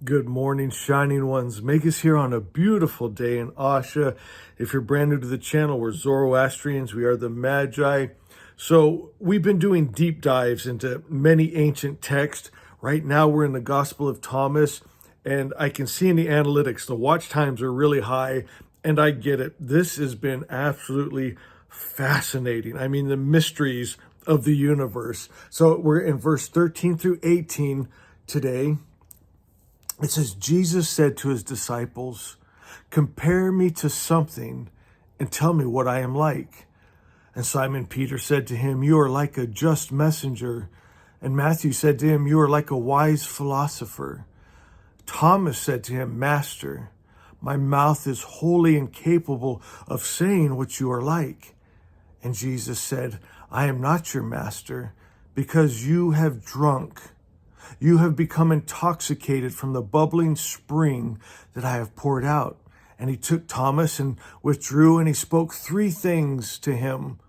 Good morning, shining ones. Make us here on a beautiful day in Asha. If you're brand new to the channel, we're Zoroastrians. We are the Magi. So we've been doing deep dives into many ancient texts. Right now we're in the Gospel of Thomas, and I can see in the analytics the watch times are really high, and I get it. This has been absolutely fascinating. I mean, the mysteries of the universe. So we're in verse 13 through 18 today. It says, Jesus said to his disciples, compare me to something and tell me what I am like. And Simon Peter said to him, you are like a just messenger. And Matthew said to him, you are like a wise philosopher. Thomas said to him, Master, my mouth is wholly incapable of saying what you are like. And Jesus said, I am not your master, because you have drunk. You have become intoxicated from the bubbling spring that I have poured out. And he took Thomas and withdrew, and he spoke three things to him.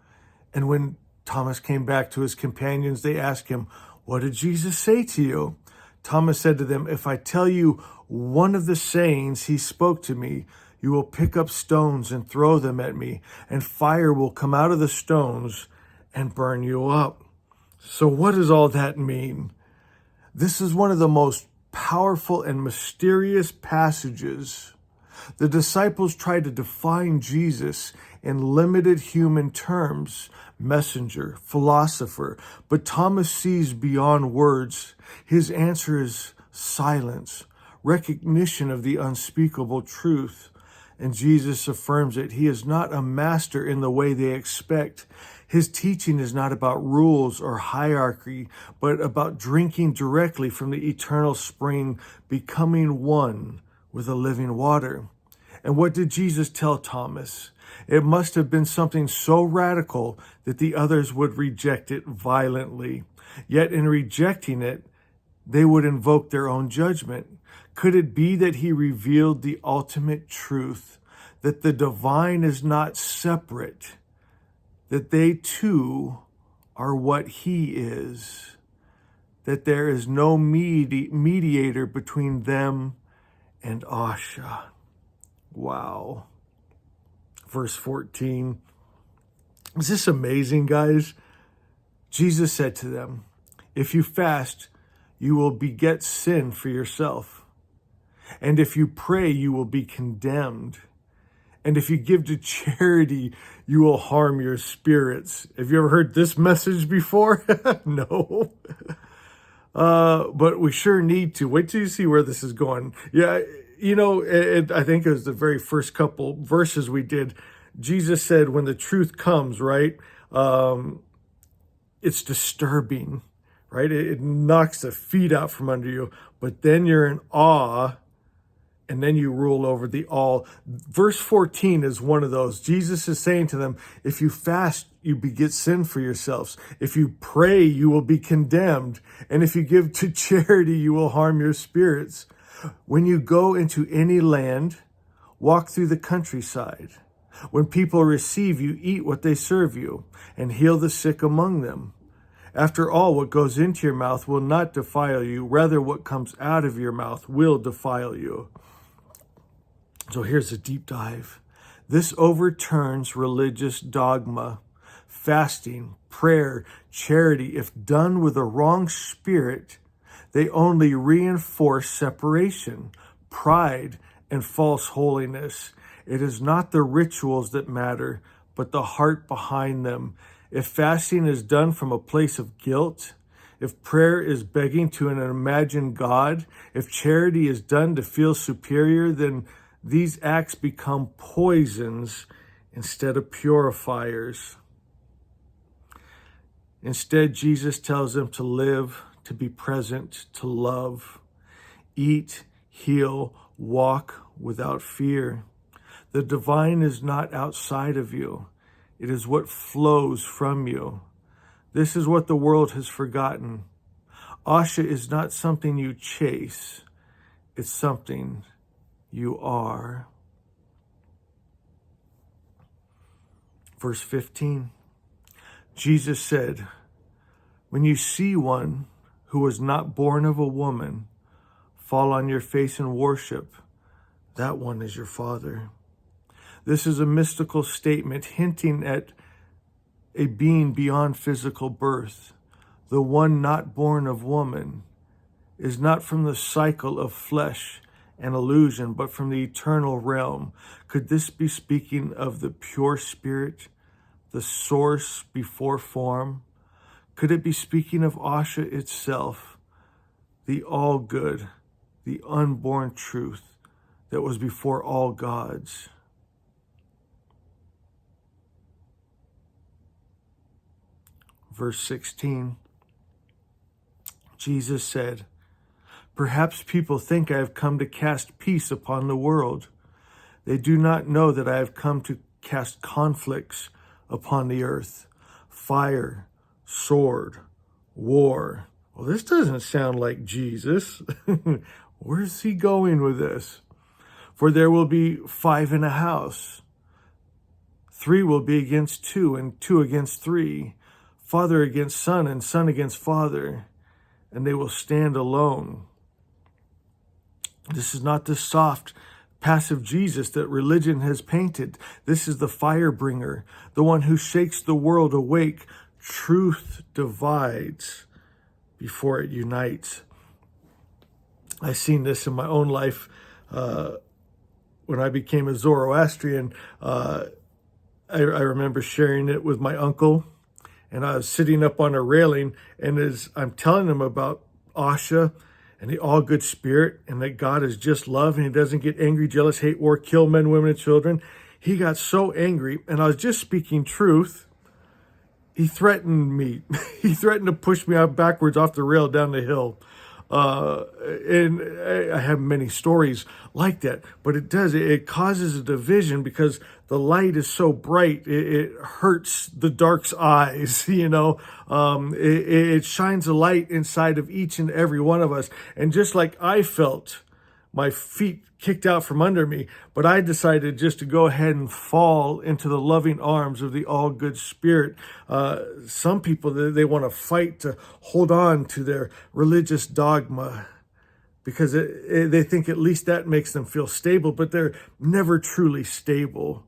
And when Thomas came back to his companions, they asked him, what did Jesus say to you? Thomas said to them, if I tell you one of the sayings he spoke to me, you will pick up stones and throw them at me, and fire will come out of the stones and burn you up. So what does all that mean? This is one of the most powerful and mysterious passages. The disciples tried to define Jesus in limited human terms, messenger, philosopher, but Thomas sees beyond words. His answer is silence, recognition of the unspeakable truth. And Jesus affirms that he is not a master in the way they expect. His teaching is not about rules or hierarchy, but about drinking directly from the eternal spring, becoming one with the living water. And what did Jesus tell Thomas? It must have been something so radical that the others would reject it violently. Yet in rejecting it, they would invoke their own judgment. Could it be that he revealed the ultimate truth, that the divine is not separate, that they too are what he is, that there is no mediator between them and Asha? Wow. Verse 14. Is this amazing, guys? Jesus said to them, if you fast, you will beget sin for yourself. And if you pray, you will be condemned. And if you give to charity, you will harm your spirits. Have you ever heard this message before? No. But we sure need to. Wait till you see where this is going. Yeah, I think it was the very first couple verses we did. Jesus said, when the truth comes, right, it's disturbing, right? It knocks the feet out from under you. But then you're in awe, and then you rule over the all. Verse 14 is one of those. Jesus is saying to them, if you fast, you beget sin for yourselves. If you pray, you will be condemned. And if you give to charity, you will harm your spirits. When you go into any land, walk through the countryside. When people receive you, eat what they serve you, and heal the sick among them. After all, what goes into your mouth will not defile you. Rather, what comes out of your mouth will defile you. So here's a deep dive. This overturns religious dogma. Fasting, prayer, charity, if done with a wrong spirit, they only reinforce separation, pride, and false holiness. It is not the rituals that matter, but the heart behind them. If fasting is done from a place of guilt, if prayer is begging to an imagined God, if charity is done to feel superior, then these acts become poisons instead of purifiers. Instead, Jesus tells them to live, to be present, to love, eat, heal, walk without fear. The divine is not outside of you. It is what flows from you. This is what the world has forgotten. Asha is not something you chase. It's something you are. Verse 15. Jesus said, when you see one who was not born of a woman fall on your face and worship, that one is your Father. This is a mystical statement hinting at a being beyond physical birth. The one not born of woman is not from the cycle of flesh and illusion, but from the eternal realm. Could this be speaking of the pure spirit, the source before form? Could it be speaking of Asha itself, the all good, the unborn truth that was before all gods? Verse 16, Jesus said, "Perhaps people think I have come to cast peace upon the world. They do not know that I have come to cast conflicts upon the earth, fire, sword, war." Well, this doesn't sound like Jesus. Where's he going with this? "For there will be 5 in a house. 3 will be against 2, and 2 against 3. Father against son, and son against father, and they will stand alone." This is not the soft, passive Jesus that religion has painted. This is the fire bringer, the one who shakes the world awake. Truth divides before it unites. I've seen this in my own life. When I became a Zoroastrian, I remember sharing it with my uncle. And I was sitting up on a railing, and as I'm telling him about Asha and the all good spirit, and that God is just love, and he doesn't get angry, jealous, hate, war, kill men, women, and children, he got so angry, and I was just speaking truth. He threatened me. He threatened to push me out backwards off the rail down the hill. And I have many stories like that, but it causes a division because the light is so bright, it hurts the dark's eyes, it shines a light inside of each and every one of us. And just like I felt my feet kicked out from under me, but I decided just to go ahead and fall into the loving arms of the all good spirit. Some people, they want to fight to hold on to their religious dogma because they think at least that makes them feel stable, but they're never truly stable,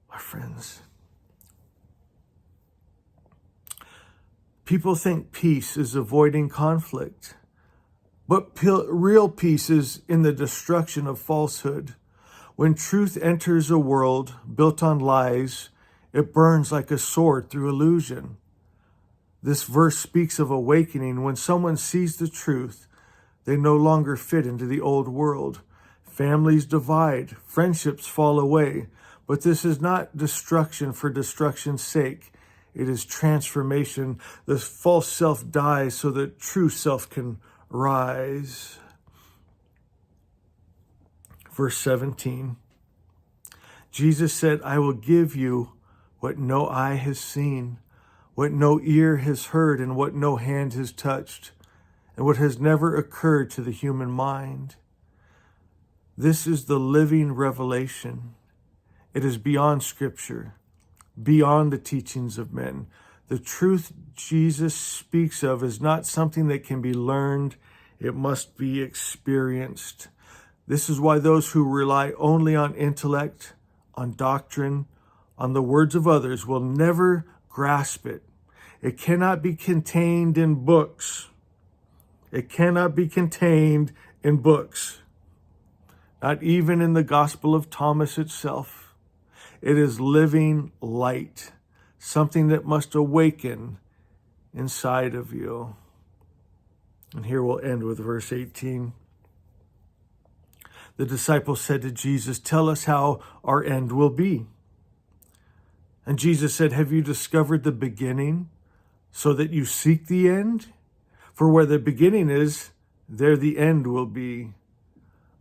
my friends. People think peace is avoiding conflict. But real peace is in the destruction of falsehood. When truth enters a world built on lies, it burns like a sword through illusion. This verse speaks of awakening. When someone sees the truth, they no longer fit into the old world. Families divide, friendships fall away. But this is not destruction for destruction's sake. It is transformation. The false self dies so that true self can rise. Verse 17. Jesus said, "I will give you what no eye has seen, what no ear has heard, and what no hand has touched, and what has never occurred to the human mind." This is the living revelation. It is beyond Scripture, beyond the teachings of men. The truth Jesus speaks of is not something that can be learned. It must be experienced. This is why those who rely only on intellect, on doctrine, on the words of others will never grasp it. It cannot be contained in books. It cannot be contained in books. Not even in the Gospel of Thomas itself. It is living light. Something that must awaken inside of you. And here we'll end with verse 18. The disciples said to Jesus, "Tell us how our end will be." And Jesus said, "Have you discovered the beginning so that you seek the end? For where the beginning is, there the end will be.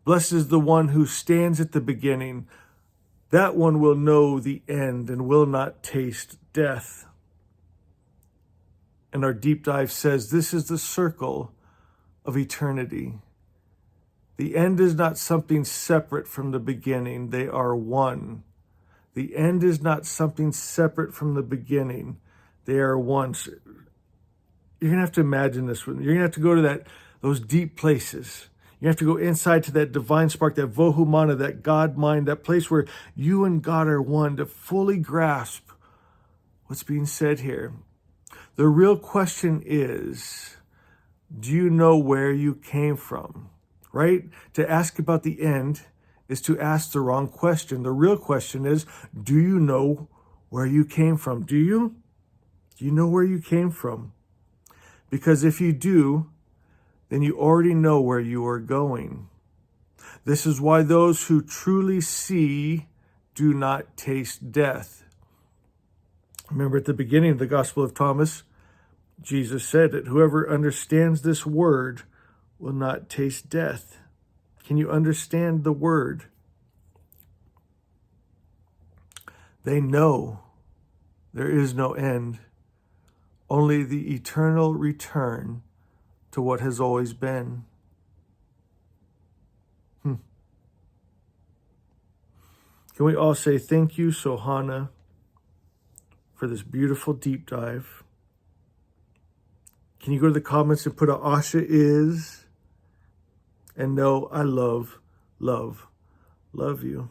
Blessed is the one who stands at the beginning. That one will know the end and will not taste death." And our deep dive says this is the circle of eternity. The end is not something separate from the beginning. They are one. The end is not something separate from the beginning. They are one. So you're going to have to imagine this with me. You're going to have to go to those deep places. You have to go inside to that divine spark, that vohumana, that God mind, that place where you and God are one, to fully grasp what's being said here. The real question is, do you know where you came from? Right? To ask about the end is to ask the wrong question. The real question is, do you know where you came from? Do you? Do you know where you came from? Because if you do, then you already know where you are going. This is why those who truly see do not taste death. Remember at the beginning of the Gospel of Thomas, Jesus said that whoever understands this word will not taste death. Can you understand the word? They know there is no end, only the eternal return to what has always been. Can we all say thank you, Sohana, for this beautiful deep dive? Can you go to the comments and put a Asha is? And know I love you.